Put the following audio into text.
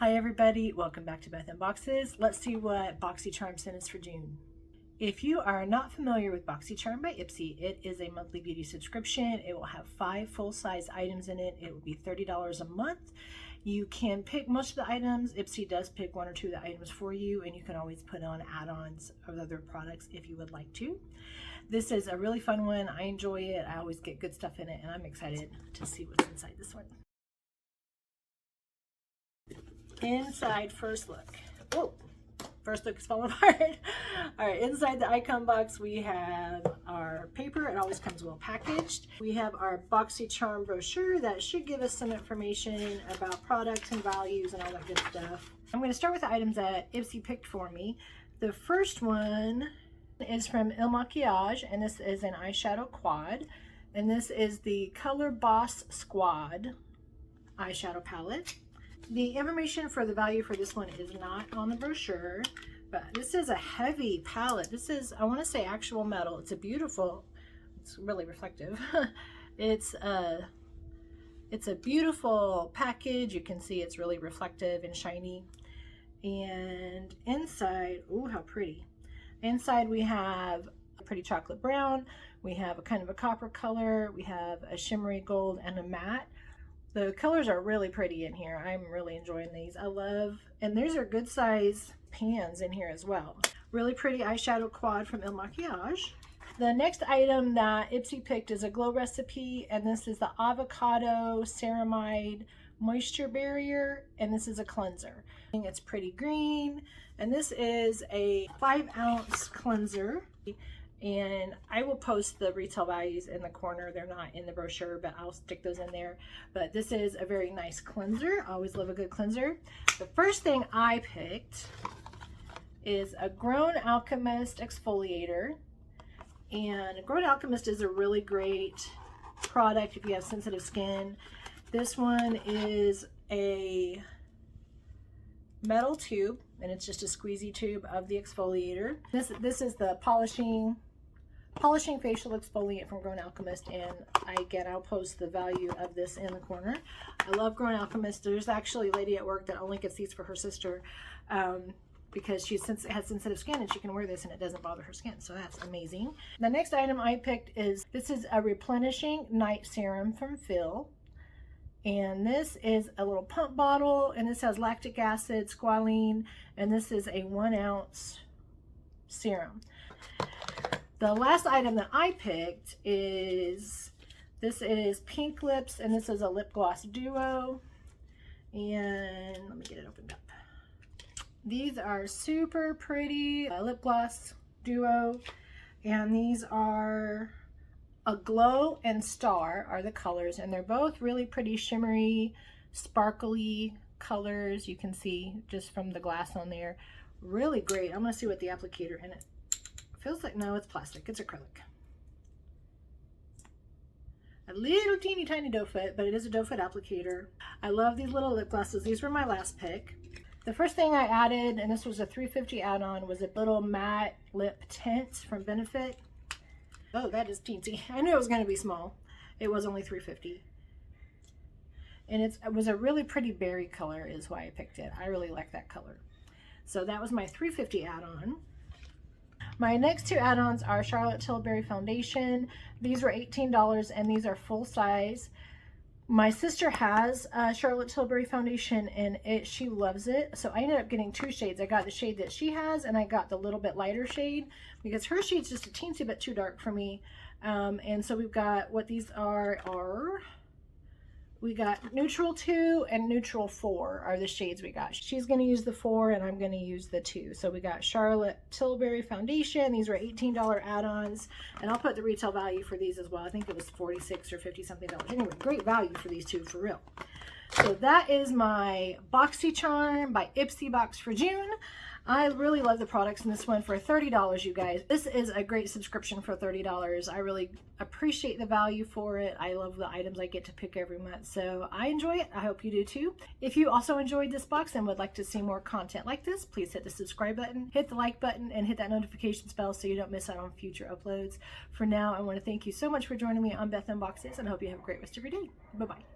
Hi everybody, welcome back to Beth Unboxes. Let's see what Boxycharm sent us for June. If you are not familiar with Boxycharm by IPSY, it is a monthly beauty subscription. It will have 5 full-size items in it. It will be $30 a month. You can pick most of the items. IPSY does pick 1 or 2 of the items for you, and you can always put on add-ons of other products if you would like to. This is a really fun one. I enjoy it. I always get good stuff in it, and I'm excited to see what's inside this one. Inside, first look. Oh, first look is falling apart. All right, inside the icon box, we have our paper. It always comes well packaged. We have our Boxycharm brochure that should give us some information about products and values and all that good stuff. I'm going to start with the items that IPSY picked for me. The first one is from Il Makiage, and this is an eyeshadow quad. And this is the Color Boss Squad eyeshadow palette. The information for the value for this one is not on the brochure, but this is a heavy palette. This is, I want to say, actual metal. It's a beautiful, it's really reflective. It's a beautiful package. You can see it's really reflective and shiny. And inside, oh, how pretty. Inside we have a pretty chocolate brown. We have a kind of a copper color. We have a shimmery gold and a matte. The colors are really pretty in here. I'm really enjoying these. I love, and these are good size pans in here as well. Really pretty eyeshadow quad from Il Makiage. The next item that IPSY picked is a glow recipe, and this is the Avocado Ceramide Moisture Barrier, and this is a cleanser. It's pretty green, and this is a 5-ounce cleanser. And I will post the retail values in the corner. They're not in the brochure, but I'll stick those in there. But this is a very nice cleanser. I always love a good cleanser. The first thing I picked is a Grown Alchemist exfoliator. And Grown Alchemist is a really great product if you have sensitive skin. This one is a metal tube, and it's just a squeezy tube of the exfoliator. This is the polishing facial exfoliant from Grown Alchemist, and I'll post the value of this in the corner. I love Grown Alchemist. There's actually a lady at work that only gets these for her sister because she has sensitive skin, and she can wear this and it doesn't bother her skin, so that's amazing. The next item I picked is, this is a replenishing night serum from Phil. And this is a little pump bottle, and this has lactic acid, squalene, and this is a 1-ounce serum. The last item that I picked is, this is Pink Lips, and this is a lip gloss duo. And let me get it opened up. These are super pretty lip gloss duo, and these are a Glow and Star are the colors, and they're both really pretty shimmery, sparkly colors. You can see just from the glass on there. Really great. I'm going to see what the applicator in it feels like. No, it's plastic. It's acrylic. A little teeny tiny doe foot, but it is a doe foot applicator. I love these little lip glosses. These were my last pick. The first thing I added, and this was a $3.50 add-on, was a little matte lip tint from Benefit. Oh, that is teensy. I knew it was going to be small. It was only $3.50. And it was a really pretty berry color is why I picked it. I really like that color. So that was my $3.50 add-on. My next 2 add-ons are Charlotte Tilbury Foundation. These were $18, and these are full size. My sister has Charlotte Tilbury Foundation, and she loves it. So I ended up getting 2 shades. I got the shade that she has, and I got the little bit lighter shade because her shade's just a teensy bit too dark for me. And so we've got, what these are we got Neutral 2 and Neutral 4 are the shades we got. She's going to use the 4, and I'm going to use the 2. So we got Charlotte Tilbury Foundation. These were $18 add-ons, and I'll put the retail value for these as well. I think it was $46 or $50 something. Anyway, great value for these 2 for real. So that is my Boxycharm by IPSY box for June. I really love the products in this one for $30, you guys. This is a great subscription for $30. I really appreciate the value for it. I love the items I get to pick every month, so I enjoy it. I hope you do too. If you also enjoyed this box and would like to see more content like this, please hit the subscribe button, hit the like button, and hit that notifications bell so you don't miss out on future uploads. For now, I want to thank you so much for joining me on Beth Unboxes, and I hope you have a great rest of your day. Bye-bye.